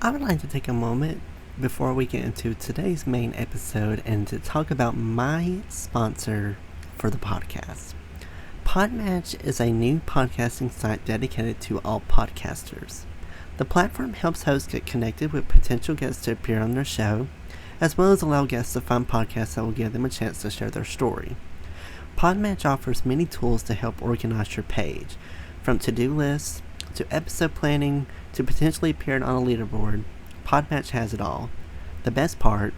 I would like to take a moment before we get into today's main episode and to talk about my sponsor for the podcast. Podmatch is a new podcasting site dedicated to all podcasters. The platform helps hosts get connected with potential guests to appear on their show, as well as allow guests to find podcasts that will give them a chance to share their story. Podmatch offers many tools to help organize your page, from to-do lists to episode planning to potentially appearing on a leaderboard. Podmatch has it all. The best part,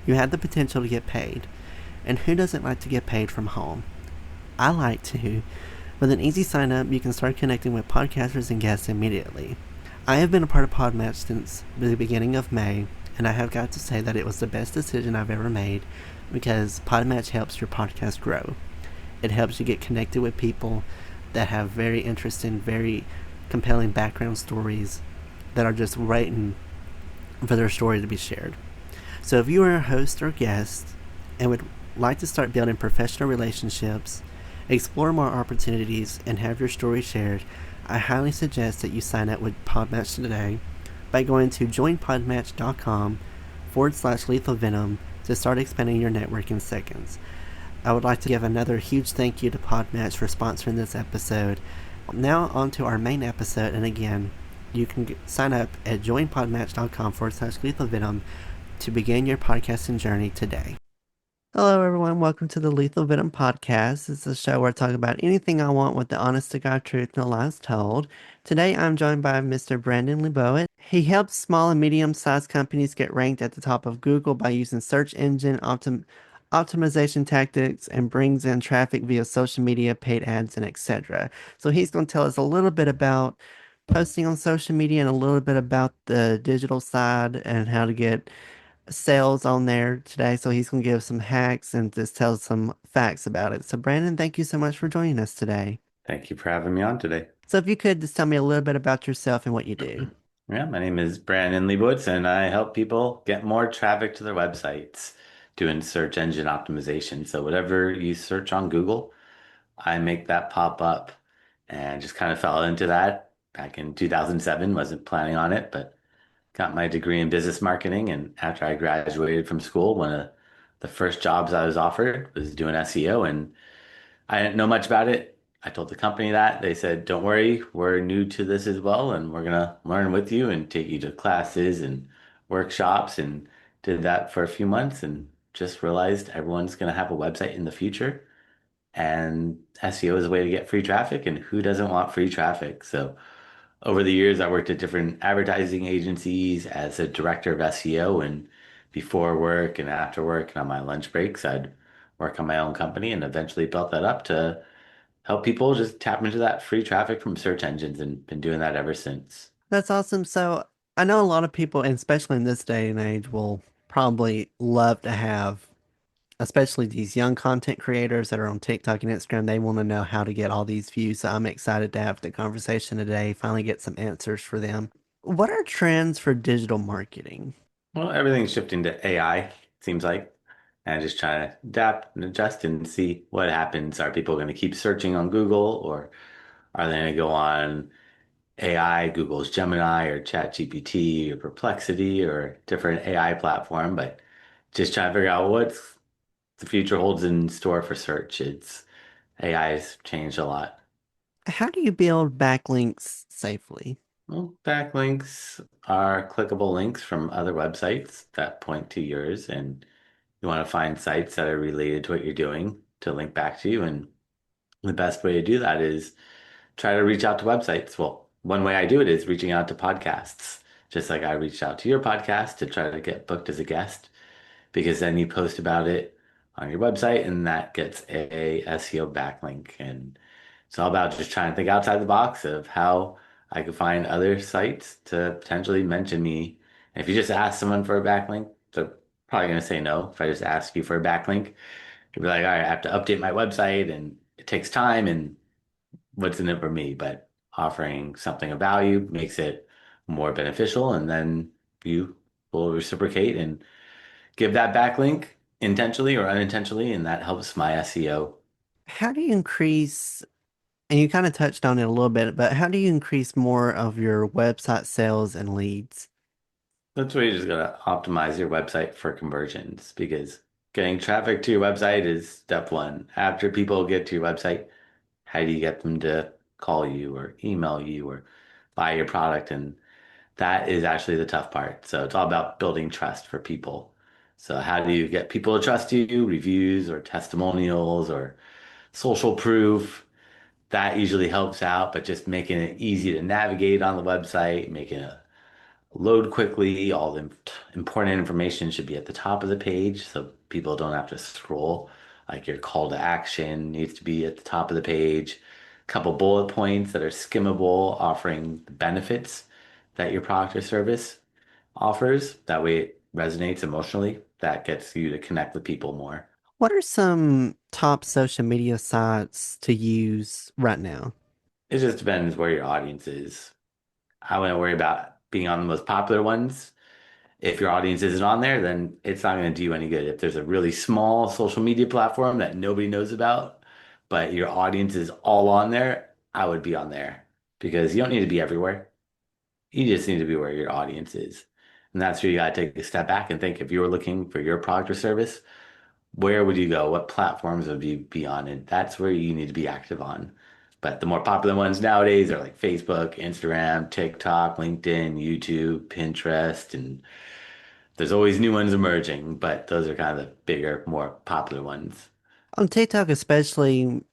you have the potential to get paid. And who doesn't like to get paid from home? I like to. With an easy sign up, you can start connecting with podcasters and guests immediately. I have been a part of Podmatch since the beginning of May, and I have got to say that it was the best decision I've ever made because Podmatch helps your podcast grow. It helps you get connected with people that have very interesting, very compelling background stories that are just waiting for their story to be shared. So if you are a host or guest and would like to start building professional relationships, explore more opportunities, and have your story shared, I highly suggest that you sign up with Podmatch today by going to joinpodmatch.com/lethal venom to start expanding your network in seconds. I would like to give another huge thank you to Podmatch for sponsoring this episode. Now on to our main episode, and again, you can sign up at joinpodmatch.com/lethal venom to begin your podcasting journey today. Hello, everyone. Welcome to the Lethal Venom Podcast. It's a show where I talk about anything I want with the honest to God truth, no lies told. Today, I'm joined by Mr. Brandon Leibowitz. He helps small and medium-sized companies get ranked at the top of Google by using search engine optimization tactics and brings in traffic via social media, paid ads, and etc. So he's going to tell us a little bit about posting on social media and a little bit about the digital side and how to get sales on there today. So he's going to give some hacks and just tell some facts about it. So Brandon, thank you so much for joining us today. Thank you for having me on today. So if you could just tell me a little bit about yourself and what you do. Yeah, my name is Brandon Leibowitz, and I help people get more traffic to their websites doing search engine optimization. So whatever you search on Google, I make that pop up and just kind of fell into that back in 2007. Wasn't planning on it, but got my degree in business marketing. And after I graduated from school, one of the first jobs I was offered was doing SEO, and I didn't know much about it. I told the company that. They said, "Don't worry, we're new to this as well, and we're gonna learn with you and take you to classes and workshops." And did that for a few months and just realized everyone's gonna have a website in the future. And SEO is a way to get free traffic, and who doesn't want free traffic? So over the years, I worked at different advertising agencies as a director of SEO, and before work and after work and on my lunch breaks, I'd work on my own company and eventually built that up to help people just tap into that free traffic from search engines and been doing that ever since. That's awesome. So I know a lot of people, and especially in this day and age, will probably love to have, especially these young content creators that are on TikTok and Instagram, they want to know how to get all these views. So I'm excited to have the conversation today, finally get some answers for them. What are trends for digital marketing? Well, everything's shifting to AI, it seems like, and just trying to adapt and adjust and see what happens. Are people going to keep searching on Google, or are they going to go on AI, Google's Gemini or ChatGPT or Perplexity or a different AI platform? But just trying to figure out what's the future holds in store for search. It's AI has changed a lot. How do you build backlinks safely? Well, backlinks are clickable links from other websites that point to yours, and you want to find sites that are related to what you're doing to link back to you. And the best way to do that is try to reach out to websites. Well, one way I do it is reaching out to podcasts, just like I reached out to your podcast to try to get booked as a guest, because then you post about it on your website and that gets a SEO backlink. And it's all about just trying to think outside the box of how I could find other sites to potentially mention me. And if you just ask someone for a backlink, they're probably going to say no. If I just ask you for a backlink, you'd be like, all right, I have to update my website and it takes time and what's in it for me? But offering something of value makes it more beneficial. And then you will reciprocate and give that backlink intentionally or unintentionally. And that helps my SEO. How do you increase, and you kind of touched on it a little bit, but how do you increase more of your website sales and leads? That's where you just gotta optimize your website for conversions because getting traffic to your website is step one. After people get to your website, how do you get them to call you or email you or buy your product? And that is actually the tough part. So it's all about building trust for people. So how do you get people to trust you? Reviews or testimonials or social proof. That usually helps out, but just making it easy to navigate on the website, making it load quickly. All the important information should be at the top of the page so people don't have to scroll. Like your call to action needs to be at the top of the page. A couple bullet points that are skimmable, offering the benefits that your product or service offers. That way it resonates emotionally. That gets you to connect with people more. What are some top social media sites to use right now? It just depends where your audience is. I wouldn't worry about being on the most popular ones. If your audience isn't on there, then it's not going to do you any good. If there's a really small social media platform that nobody knows about, but your audience is all on there, I would be on there because you don't need to be everywhere. You just need to be where your audience is. And that's where you got to take a step back and think if you were looking for your product or service, where would you go? What platforms would you be on? And that's where you need to be active on. But the more popular ones nowadays are like Facebook, Instagram, TikTok, LinkedIn, YouTube, Pinterest, and there's always new ones emerging, but those are kind of the bigger, more popular ones. On TikTok, especially,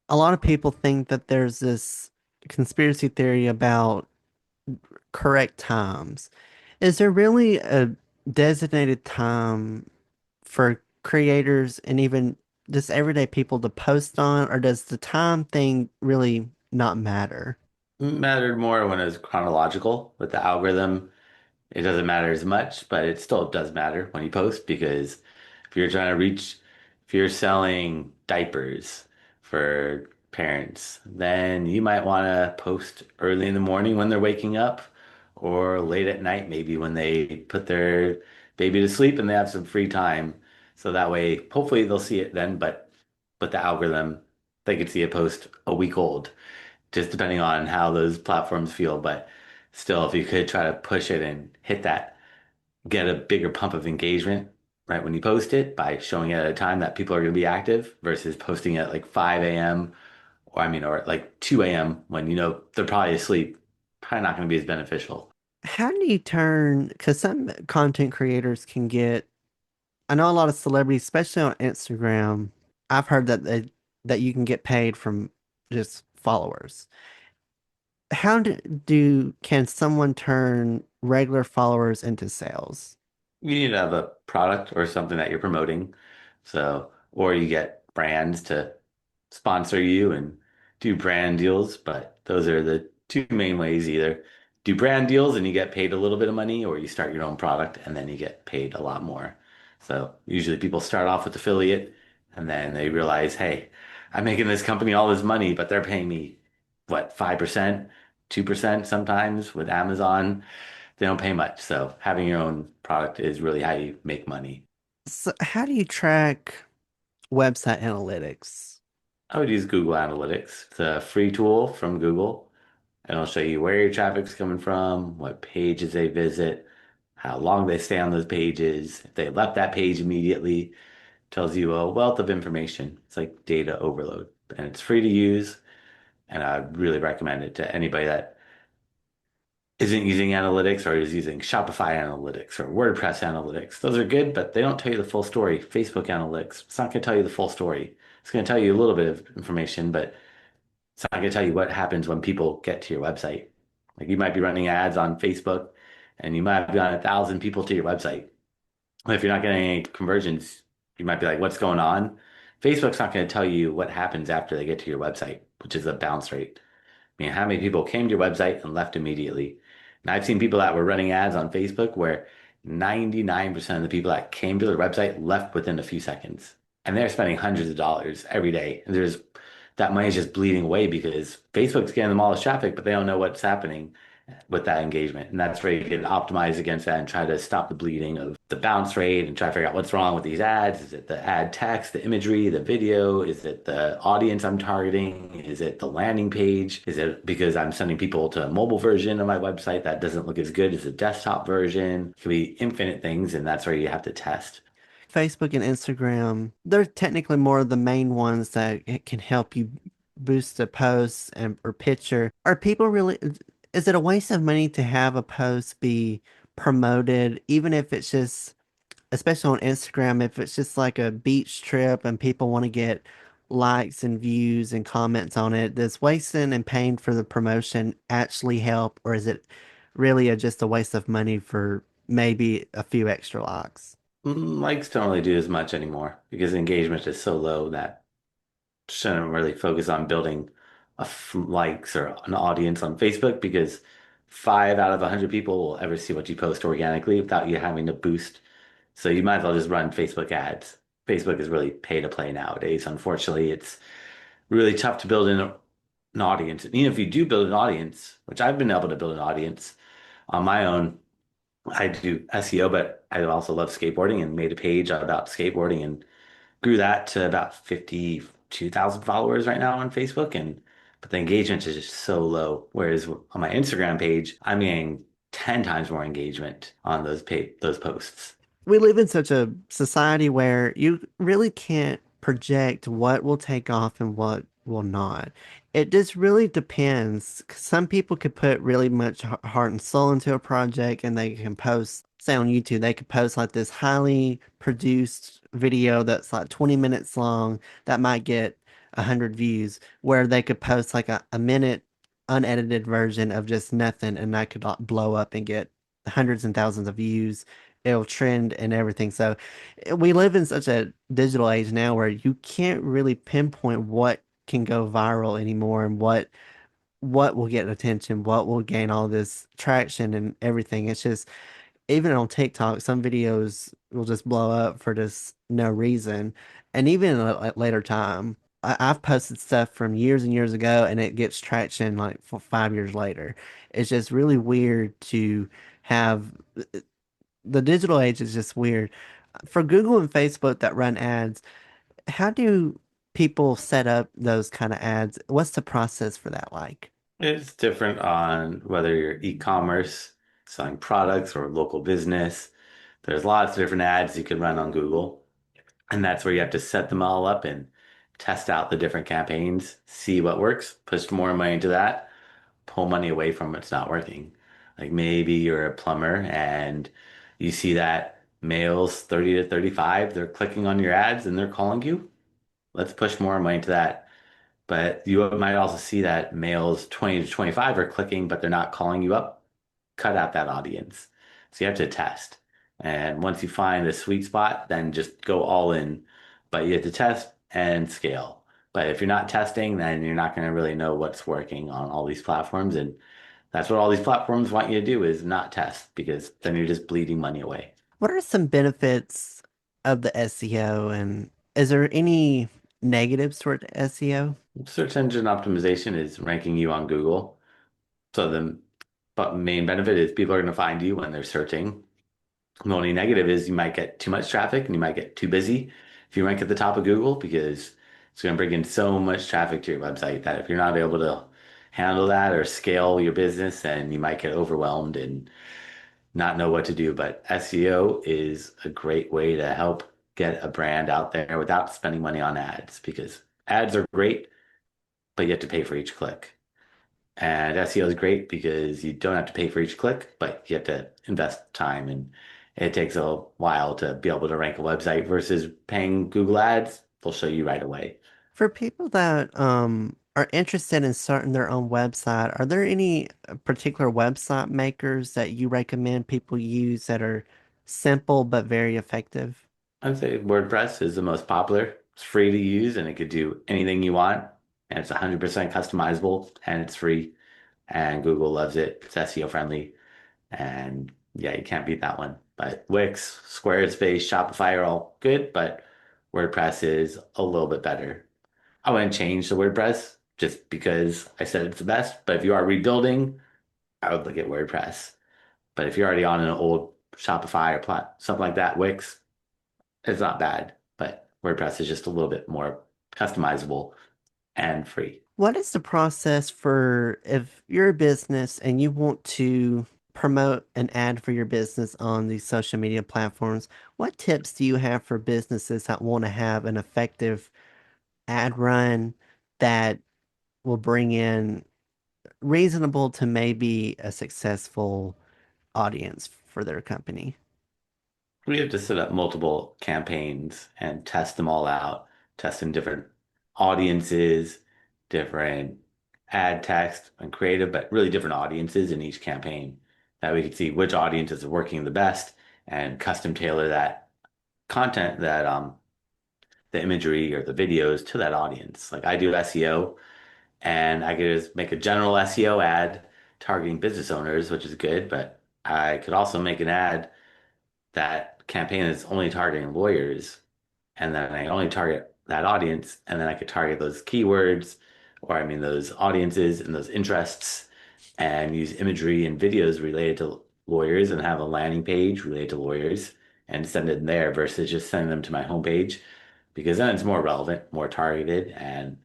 a lot of people think that there's this conspiracy theory about correct times. Is there really a designated time for creators and even just everyday people to post on, or does the time thing really not matter? Mattered more when it was chronological with the algorithm. It doesn't matter as much, but it still does matter when you post because if you're trying to reach, if you're selling diapers for parents, then you might want to post early in the morning when they're waking up or late at night, maybe when they put their baby to sleep and they have some free time. So that way, hopefully they'll see it then, but the algorithm, they could see a post a week old just depending on how those platforms feel. But still, if you could try to push it and hit that, get a bigger pump of engagement right when you post it by showing it at a time that people are going to be active versus posting at like 5 a.m. or like 2 a.m. when you know they're probably asleep, probably not going to be as beneficial. How do you turn, because some content creators can get, I know a lot of celebrities, especially on Instagram, I've heard that you can get paid from just followers. How can someone turn regular followers into sales? You need to have a product or something that you're promoting. So, or you get brands to sponsor you and do brand deals, but those are the two main ways. Either do brand deals and you get paid a little bit of money, or you start your own product and then you get paid a lot more. So usually people start off with affiliate and then they realize, hey, I'm making this company all this money, but they're paying me what, 5%, 2% sometimes with Amazon. They don't pay much. So having your own product is really how you make money. So how do you track website analytics? I would use Google Analytics. It's a free tool from Google, and it'll show you where your traffic's coming from, what pages they visit, how long they stay on those pages. If they left that page immediately, tells you a wealth of information. It's like data overload, and it's free to use. And I really recommend it to anybody that isn't using analytics or is using Shopify analytics or WordPress analytics. Those are good, but they don't tell you the full story. Facebook analytics, it's not going to tell you the full story. It's going to tell you a little bit of information, but it's not going to tell you what happens when people get to your website. Like you might be running ads on Facebook and you might be on 1,000 people to your website. If you're not getting any conversions, you might be like, what's going on? Facebook's not going to tell you what happens after they get to your website, which is the bounce rate. I mean, how many people came to your website and left immediately? And I've seen people that were running ads on Facebook where 99% of the people that came to their website left within a few seconds. And they're spending hundreds of dollars every day. And there's that money is just bleeding away because Facebook's getting them all this traffic, but they don't know what's happening. with that engagement. And that's where you can optimize against that and try to stop the bleeding of the bounce rate and try to figure out what's wrong with these ads. Is it the ad text, the imagery, the video? Is it the audience I'm targeting? Is it the landing page? Is it because I'm sending people to a mobile version of my website that doesn't look as good as the desktop version? It could be infinite things, and that's where you have to test. Facebook and Instagram, they're technically more of the main ones that it can help you boost a post and or picture. Are people really, is it a waste of money to have a post be promoted, even if it's just, especially on Instagram, if it's just like a beach trip and people want to get likes and views and comments on it, does wasting and paying for the promotion actually help, or is it really just a waste of money for maybe a few extra likes? Likes don't really do as much anymore because engagement is so low that shouldn't really focus on building likes or an audience on Facebook because 5 out of 100 people will ever see what you post organically without you having to boost. So you might as well just run Facebook ads. Facebook is really pay to play nowadays. Unfortunately, it's really tough to build an audience. And even if you do build an audience, which I've been able to build an audience on my own, I do SEO, but I also love skateboarding and made a page about skateboarding and grew that to about 52,000 followers right now on Facebook. But the engagement is just so low. Whereas on my Instagram page, I'm getting 10 times more engagement on those posts. We live in such a society where you really can't project what will take off and what will not. It just really depends. Some people could put really much heart and soul into a project and they can post, say on YouTube, they could post like this highly produced video that's like 20 minutes long that might get 100 views, where they could post like a minute unedited version of just nothing and that could like blow up and get hundreds and thousands of views. It'll trend and everything. So we live in such a digital age now where you can't really pinpoint what can go viral anymore and what will get attention, what will gain all this traction and everything. It's just even on TikTok, some videos will just blow up for just no reason. And even at later time, I've posted stuff from years and years ago and it gets traction like for 5 years later. It's just really weird to have the digital age is just weird. For Google and Facebook that run ads, how do people set up those kind of ads? What's the process for that like? It's different on whether you're e-commerce, selling products, or local business. There's lots of different ads you can run on Google. And that's where you have to set them all up and test out the different campaigns, see what works, push more money into that, pull money away from what's not working. Like maybe you're a plumber and you see that males 30 to 35, they're clicking on your ads and they're calling you. Let's push more money into that. But you might also see that males 20 to 25 are clicking, but they're not calling you up. Cut out that audience. So you have to test. And once you find the sweet spot, then just go all in. But you have to test and scale. But if you're not testing, then you're not going to really know what's working on all these platforms. And that's what all these platforms want you to do is not test because then you're just bleeding money away. What are some benefits of the SEO and is there any negatives toward SEO? Search engine optimization is ranking you on Google. So the but main benefit is people are going to find you when they're searching. The only negative is you might get too much traffic and you might get too busy if you rank at the top of Google because it's going to bring in so much traffic to your website that if you're not able to handle that or scale your business, then you might get overwhelmed and not know what to do. But SEO is a great way to help get a brand out there without spending money on ads because ads are great, but you have to pay for each click. And SEO is great because you don't have to pay for each click, but you have to invest time and it takes a while to be able to rank a website versus paying Google Ads. They'll show you right away. For people that are interested in starting their own website, are there any particular website makers that you recommend people use that are simple but very effective? I'd say WordPress is the most popular. It's free to use and it could do anything you want. And it's 100% customizable and it's free. And Google loves it. It's SEO friendly. And yeah, you can't beat that one. But Wix, Squarespace, Shopify are all good, but WordPress is a little bit better. I wouldn't change to WordPress just because I said it's the best. But if you are rebuilding, I would look at WordPress. But if you're already on an old Shopify or something like that, Wix, it's not bad. But WordPress is just a little bit more customizable and free. What is the process for if you're a business and you want to promote an ad for your business on these social media platforms? What tips do you have for businesses that want to have an effective ad run that will bring in reasonable to maybe a successful audience for their company? We have to set up multiple campaigns and test them all out, testing different audiences, different ad text and creative, but really different audiences in each campaign. That we can see which audiences are working the best and custom tailor that content, that the imagery or the videos to that audience. Like I do SEO and I could just make a general SEO ad targeting business owners, which is good, but I could also make an ad that campaign is only targeting lawyers, and then I only target that audience, and then I could target those keywords, or I mean those audiences and those interests, and use imagery and videos related to lawyers and have a landing page related to lawyers and send it in there versus just sending them to my homepage because then it's more relevant, more targeted, and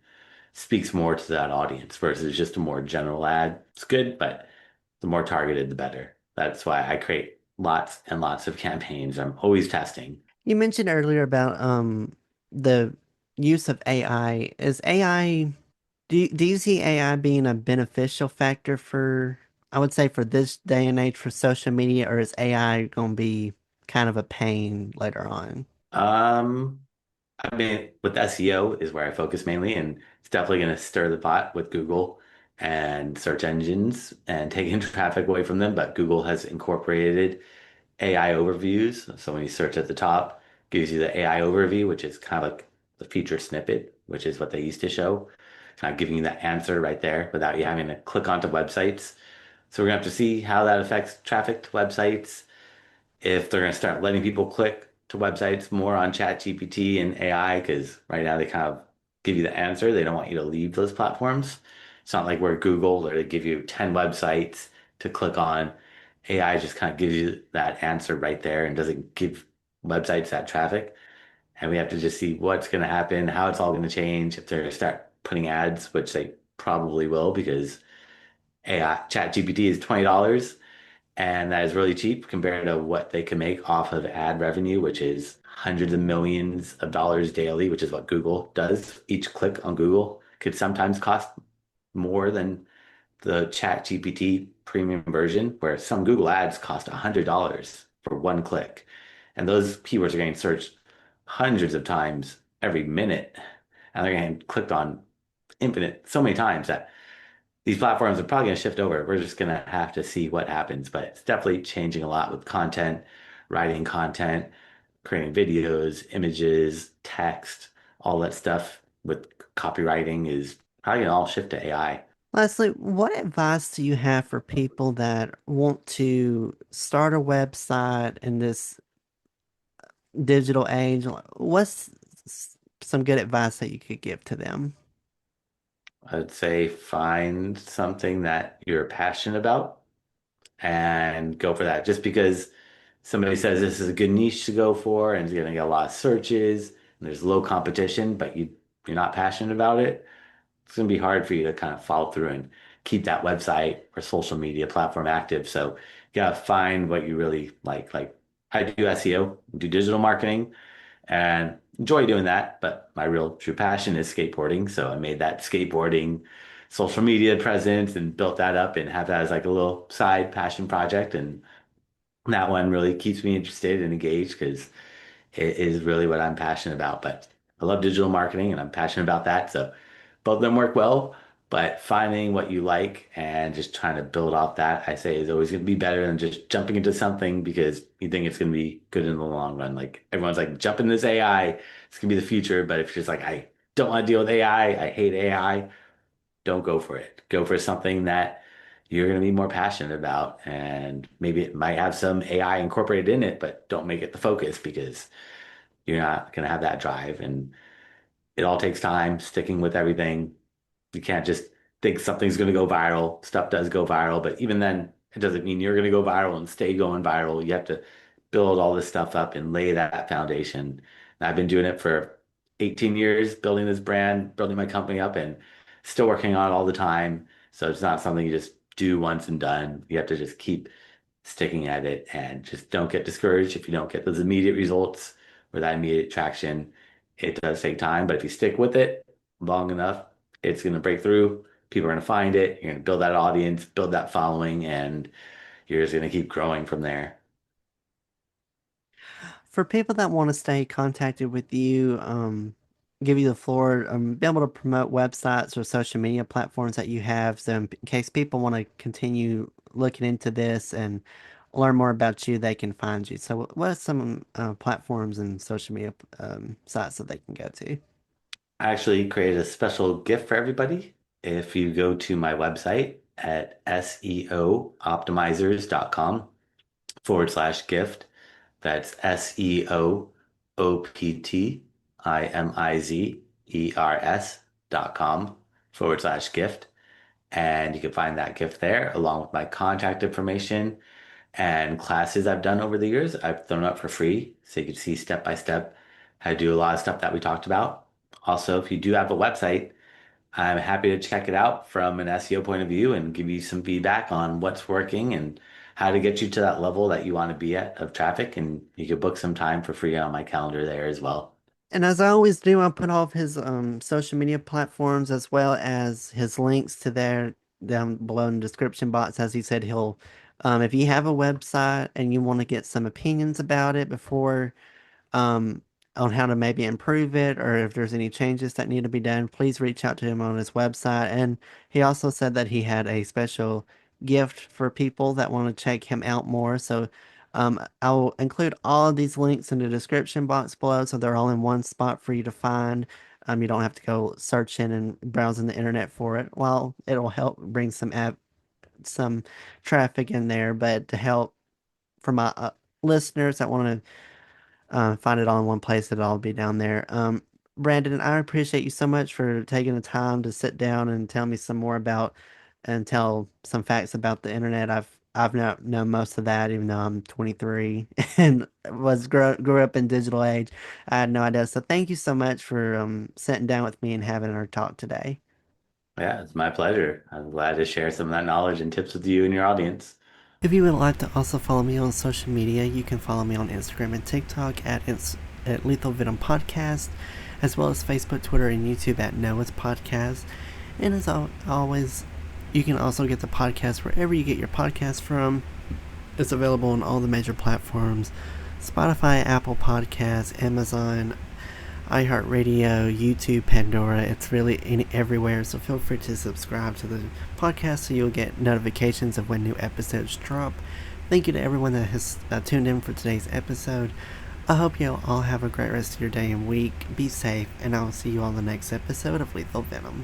speaks more to that audience versus just a more general ad. It's good, but the more targeted, the better. That's why I create lots and lots of campaigns. I'm always testing. You mentioned earlier about the use of AI. Is AI do you see AI being a beneficial factor for, I would say, for this day and age for social media, or is AI going to be kind of a pain later on? Um, I mean, with SEO is where I focus mainly, and it's definitely going to stir the pot with Google and search engines and taking traffic away from them. But Google has incorporated AI overviews. So when you search at the top, gives you the AI overview, which is kind of like the feature snippet, which is what they used to show, kind of giving you the answer right there without you having to click onto websites. So we're gonna have to see how that affects traffic to websites, if they're gonna start letting people click to websites more on ChatGPT and AI, because right now they kind of give you the answer. They don't want you to leave those platforms. It's not like where Google, where they give you 10 websites to click on. AI just kind of gives you that answer right there and doesn't give websites that traffic. And we have to just see what's going to happen, how it's all going to change, if they're going to start putting ads, which they probably will because AI ChatGPT is $20 and that is really cheap compared to what they can make off of ad revenue, which is hundreds of millions of dollars daily, which is what Google does. Each click on Google could sometimes cost more than the Chat GPT premium version, where some Google ads cost $100 for one click. And those keywords are getting searched hundreds of times every minute. And they're getting clicked on infinite so many times that these platforms are probably going to shift over. We're just going to have to see what happens. But it's definitely changing a lot with content, writing content, creating videos, images, text, all that stuff with copywriting is probably going to all shift to AI. Leslie, what advice do you have for people that want to start a website in this digital age? What's some good advice that you could give to them? I'd say find something that you're passionate about and go for that. Just because somebody says this is a good niche to go for and it's going to get a lot of searches and there's low competition, but you're not passionate about it, it's going to be hard for you to kind of follow through and keep that website or social media platform active. So you gotta find what you really like. Like I do SEO, do digital marketing, and enjoy doing that. But my real true passion is skateboarding. So I made that skateboarding social media presence and built that up and have that as like a little side passion project. And that one really keeps me interested and engaged because it is really what I'm passionate about. But I love digital marketing and I'm passionate about that. So both of them work well, but finding what you like and just trying to build off that, I say is always going to be better than just jumping into something because you think it's going to be good in the long run. Like everyone's like, jump in this AI, it's going to be the future. But if you're just like, I don't want to deal with AI, I hate AI, don't go for it. Go for something that you're going to be more passionate about. And maybe it might have some AI incorporated in it, but don't make it the focus because you're not going to have that drive. And it all takes time sticking with everything. You can't just think something's going to go viral. Stuff does go viral, but even then, It doesn't mean you're going to go viral and stay going viral. You have to build all this stuff up and lay that foundation. And I've been doing it for 18 years, building this brand, building my company up, and still working on it all the time. So it's not something you just do once and done. You have to just keep sticking at it and just don't get discouraged if you don't get those immediate results or that immediate traction. It does take time, but if you stick with it long enough, it's going to break through. People are going to find it. You're going to build that audience, build that following, and you're just going to keep growing from there. For people that want to stay contacted with you, give you the floor, be able to promote websites or social media platforms that you have. So in case people want to continue looking into this and learn more about you, they can find you. So what are some platforms and social media sites that they can go to? I actually created a special gift for everybody. If you go to my website at seooptimizers.com/gift, that's seooptimizers.com/gift. And you can find that gift there along with my contact information and classes I've done over the years. I've thrown up for free so you can see step by step how to do a lot of stuff that we talked about. Also, if you do have a website, I'm happy to check it out from an SEO point of view and give you some feedback on what's working and how to get you to that level that you want to be at of traffic. And you can book some time for free on my calendar there as well. And as I always do, I'll put all of his social media platforms as well as his links to there down below in the description box. As he said, he'll, if you have a website and you want to get some opinions about it before um, on how to maybe improve it or if there's any changes that need to be done, please reach out to him on his website. And he also said that he had a special gift for people that want to check him out more. So I'll include all of these links in the description box below so they're all in one spot for you to find. You don't have to go searching and browsing the internet for it. Well, it'll help bring some traffic in there, but to help for my listeners that want to find it all in one place. It'll all be down there. Brandon, I appreciate you so much for taking the time to sit down and tell me some more about and tell some facts about the internet. I've not known most of that, even though I'm 23 and grew up in digital age. I had no idea. So thank you so much for sitting down with me and having our talk today. Yeah, it's my pleasure. I'm glad to share some of that knowledge and tips with you and your audience. If you would like to also follow me on social media, you can follow me on Instagram and TikTok at Lethal Venom Podcast, as well as Facebook, Twitter, and YouTube at Noah's Podcast. And as always, you can also get the podcast wherever you get your podcast from. It's available on all the major platforms: Spotify, Apple Podcasts, Amazon, iHeartRadio, YouTube, Pandora. It's really everywhere, so feel free to subscribe to the podcast so you'll get notifications of when new episodes drop. Thank you to everyone that has tuned in for today's episode. I hope you all have a great rest of your day and week. Be safe, and I'll see you on the next episode of Lethal Venom.